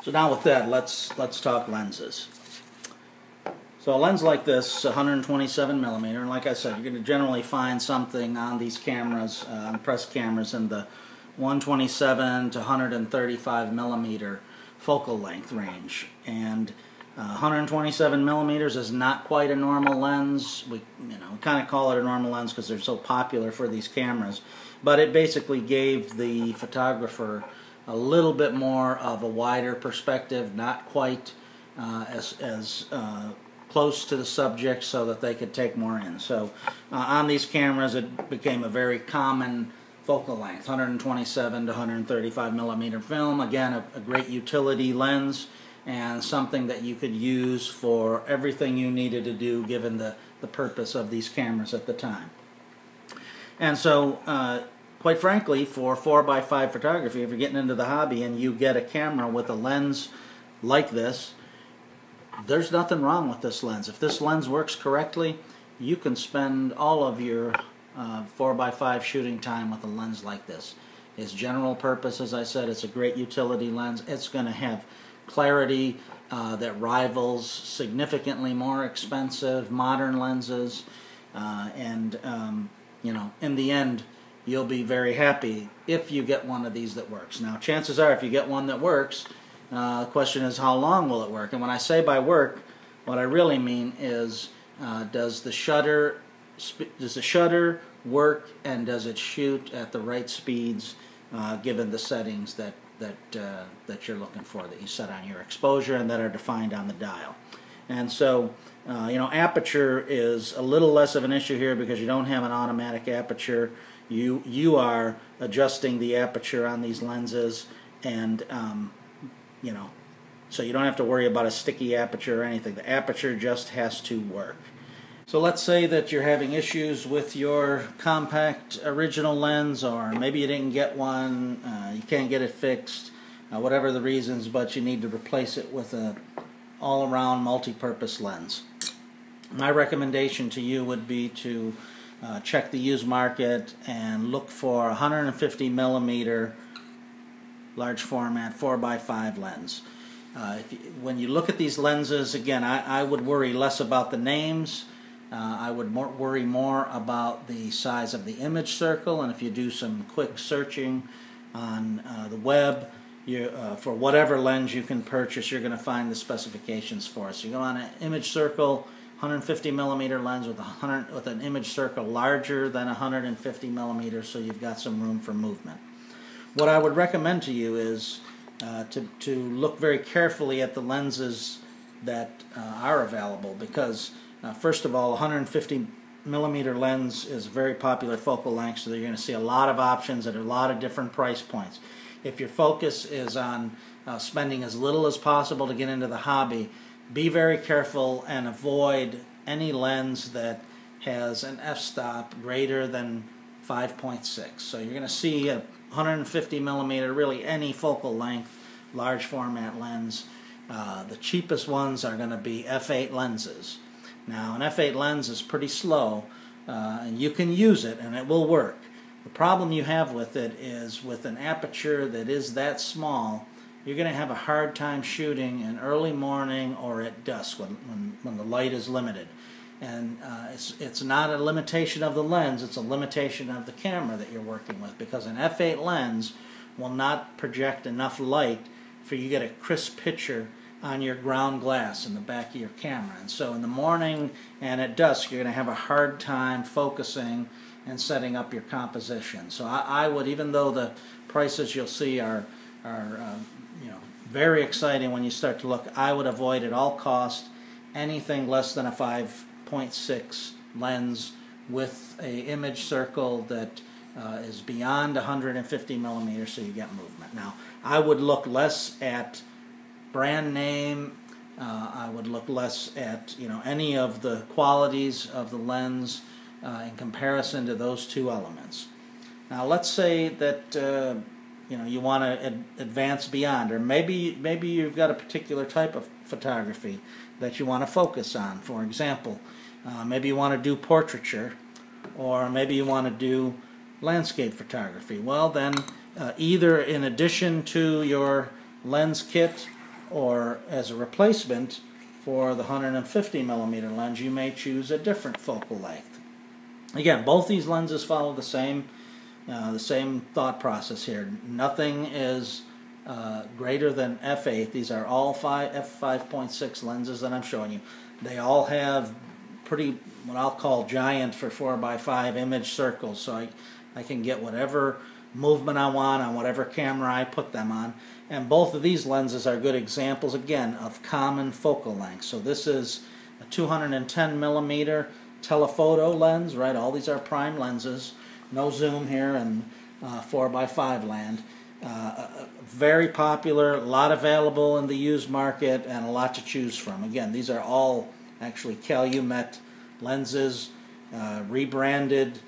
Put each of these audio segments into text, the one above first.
So now with that, let's talk lenses. So a lens like this, 127 millimeter, and like I said, you're going to generally find something on these cameras, on press cameras, in the 127 to 135 millimeter focal length range. And 127 millimeters is not quite a normal lens. We kind of call it a normal lens because they're so popular for these cameras. But it basically gave the photographer a little bit more of a wider perspective, not quite as close to the subject, so that they could take more in. So on these cameras, it became a very common focal length, 127 to 135 millimeter film. Again, a great utility lens and something that you could use for everything you needed to do given the purpose of these cameras at the time. And so quite frankly, for 4x5 photography, if you're getting into the hobby and you get a camera with a lens like this, there's nothing wrong with this lens. If this lens works correctly, you can spend all of your 4x5 shooting time with a lens like this. Its general purpose, as I said, it's a great utility lens. It's going to have clarity that rivals significantly more expensive modern lenses, and in the end, you'll be very happy if you get one of these that works. Now, chances are, if you get one that works, the question is, how long will it work? And when I say by work, what I really mean is, does the shutter work, and does it shoot at the right speeds given the settings that you're looking for, that you set on your exposure and that are defined on the dial. And so aperture is a little less of an issue here because you don't have an automatic aperture. You are adjusting the aperture on these lenses, and so you don't have to worry about a sticky aperture or anything. The aperture just has to work. So let's say that you're having issues with your compact original lens, or maybe you didn't get one, you can't get it fixed, whatever the reasons, but you need to replace it with a all-around multi-purpose lens. My recommendation to you would be to check the used market and look for a 150 millimeter large format 4x5 lens. When you look at these lenses, again, I would worry less about the names. I would worry more about the size of the image circle, and if you do some quick searching on the web, for whatever lens you can purchase, you're going to find the specifications for it. So you go on an image circle, 150 millimeter lens with an image circle larger than 150 millimeters, so you've got some room for movement. What I would recommend to you is to look very carefully at the lenses that are available, because first of all, 150 millimeter lens is a very popular focal length, so you're going to see a lot of options at a lot of different price points. If your focus is on spending as little as possible to get into the hobby, be very careful and avoid any lens that has an f-stop greater than 5.6. So you're going to see a 150 millimeter, really any focal length, large format lens. The cheapest ones are going to be f8 lenses. Now, an f8 lens is pretty slow, and you can use it and it will work. The problem you have with it is, with an aperture that is that small, you're going to have a hard time shooting in early morning or at dusk when the light is limited. And it's not a limitation of the lens, it's a limitation of the camera that you're working with, because an f8 lens will not project enough light for you to get a crisp picture on your ground glass in the back of your camera. And so in the morning and at dusk, you're going to have a hard time focusing and setting up your composition. So I would, even though the prices you'll see are very exciting when you start to look, I would avoid at all costs anything less than a 5.6 lens with a image circle that is beyond 150 millimeters, so you get movement. Now, I would look less at brand name. I would look less at any of the qualities of the lens in comparison to those two elements. Now, let's say that you want to advance beyond, or maybe you've got a particular type of photography that you want to focus on. For example, maybe you want to do portraiture, or maybe you want to do landscape photography. Well, then either in addition to your lens kit or as a replacement for the 150 millimeter lens, you may choose a different focal length. Again, both these lenses follow the same thought process here. Nothing is greater than f8. These are all f5.6 lenses that I'm showing you. They all have pretty, what I'll call giant for 4x5 image circles, so I can get whatever movement I want on whatever camera I put them on. And both of these lenses are good examples, again, of common focal lengths. So this is a 210 millimeter telephoto lens, right? All these are prime lenses. No zoom here in 4x5 land. Very popular, a lot available in the used market, and a lot to choose from. Again, these are all actually Calumet lenses, rebranded.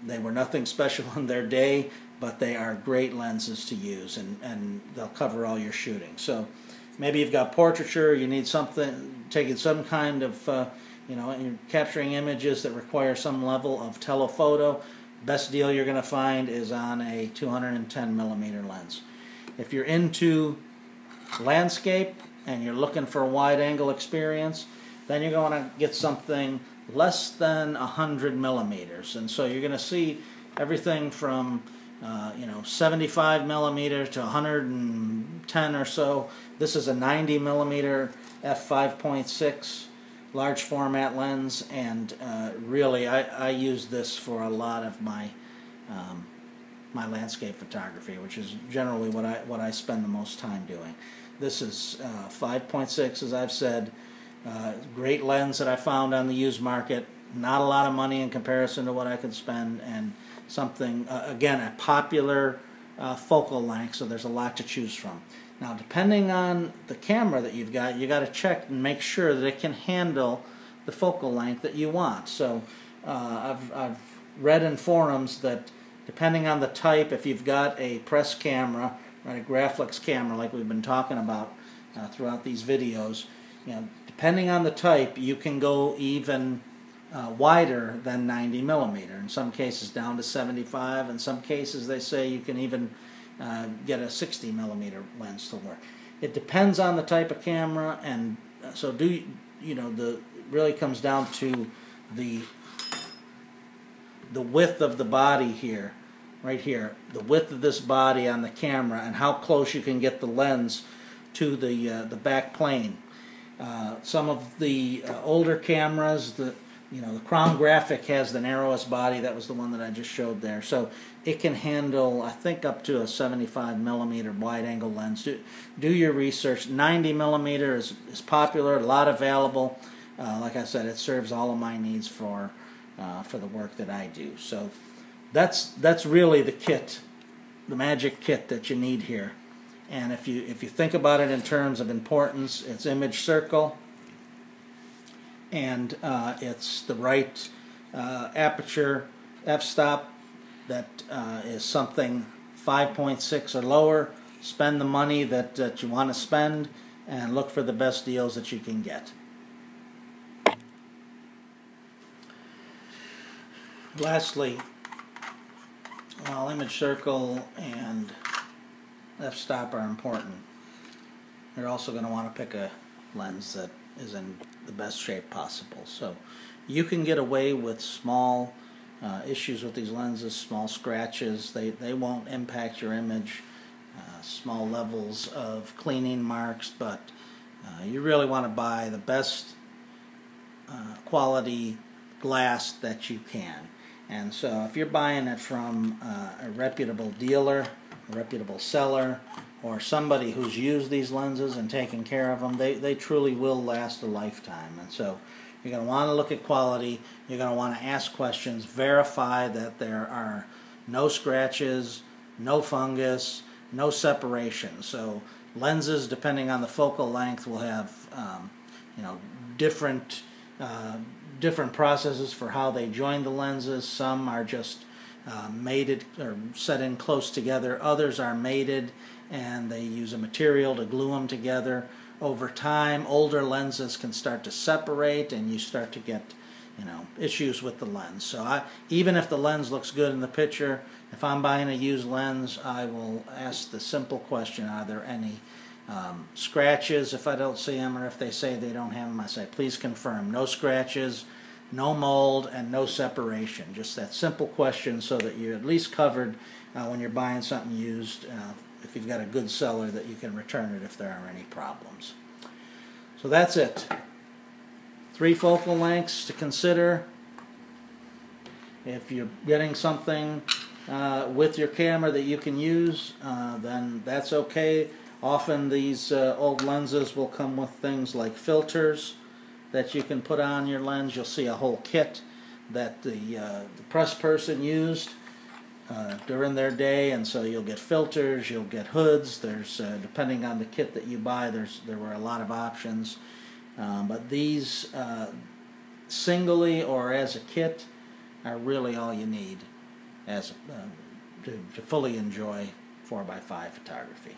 They were nothing special in their day, but they are great lenses to use, and they'll cover all your shooting. So maybe you've got portraiture, you need something, taking some kind of, you're capturing images that require some level of telephoto. Best deal you're going to find is on a 210 millimeter lens. If you're into landscape and you're looking for a wide angle experience, then you're going to get something less than 100 millimeters. And so you're going to see everything from 75 millimeters to 110 or so. This is a 90 millimeter f5.6 large format lens, and really I use this for a lot of my my landscape photography, which is generally what I spend the most time doing. This is 5.6, as I've said. Great lens that I found on the used market. Not a lot of money in comparison to what I could spend, and something, again, a popular focal length, so there's a lot to choose from. Now, depending on the camera that you've got, you got to check and make sure that it can handle the focal length that you want. So I've read in forums that depending on the type, if you've got a press camera, right, a Graflex camera like we've been talking about throughout these videos, depending on the type, you can go even wider than 90 millimeter. In some cases down to 75. In some cases they say you can even get a 60 millimeter lens to work. It depends on the type of camera, and so it really comes down to the width of the body here, right here, the width of this body on the camera, and how close you can get the lens to the back plane. Some of the older cameras, the Crown Graphic has the narrowest body. That was the one that I just showed there. So it can handle, I think, up to a 75 millimeter wide angle lens. Do your research. 90 millimeter is popular, a lot available. Like I said, it serves all of my needs for the work that I do. So that's really the kit, the magic kit that you need here. And if you think about it in terms of importance, it's image circle, and it's the right aperture f-stop that is something 5.6 or lower. Spend the money that you want to spend, and look for the best deals that you can get. Lastly, while image circle and f-stop are important, you're also going to want to pick a lens that is in the best shape possible. So you can get away with small issues with these lenses, small scratches. They won't impact your image, small levels of cleaning marks, but you really want to buy the best quality glass that you can. And so if you're buying it from a reputable dealer, a reputable seller, or somebody who's used these lenses and taken care of them, they truly will last a lifetime. And so you're going to want to look at quality, you're going to want to ask questions, verify that there are no scratches, no fungus, no separation. So lenses, depending on the focal length, will have different processes for how they join the lenses. Some are just mated or set in close together. Others are mated and they use a material to glue them together. Over time, older lenses can start to separate, and you start to get issues with the lens. So even if the lens looks good in the picture, if I'm buying a used lens, I will ask the simple question: are there any Scratches, if I don't see them, or if they say they don't have them, I say, please confirm. No scratches, no mold, and no separation. Just that simple question so that you're at least covered when you're buying something used, if you've got a good seller, that you can return it if there are any problems. So that's it. 3 focal lengths to consider. If you're getting something with your camera that you can use, then that's okay. Often these old lenses will come with things like filters that you can put on your lens. You'll see a whole kit that the press person used during their day, and so you'll get filters, you'll get hoods. There's depending on the kit that you buy, there were a lot of options, but these singly or as a kit are really all you need as to fully enjoy 4x5 photography.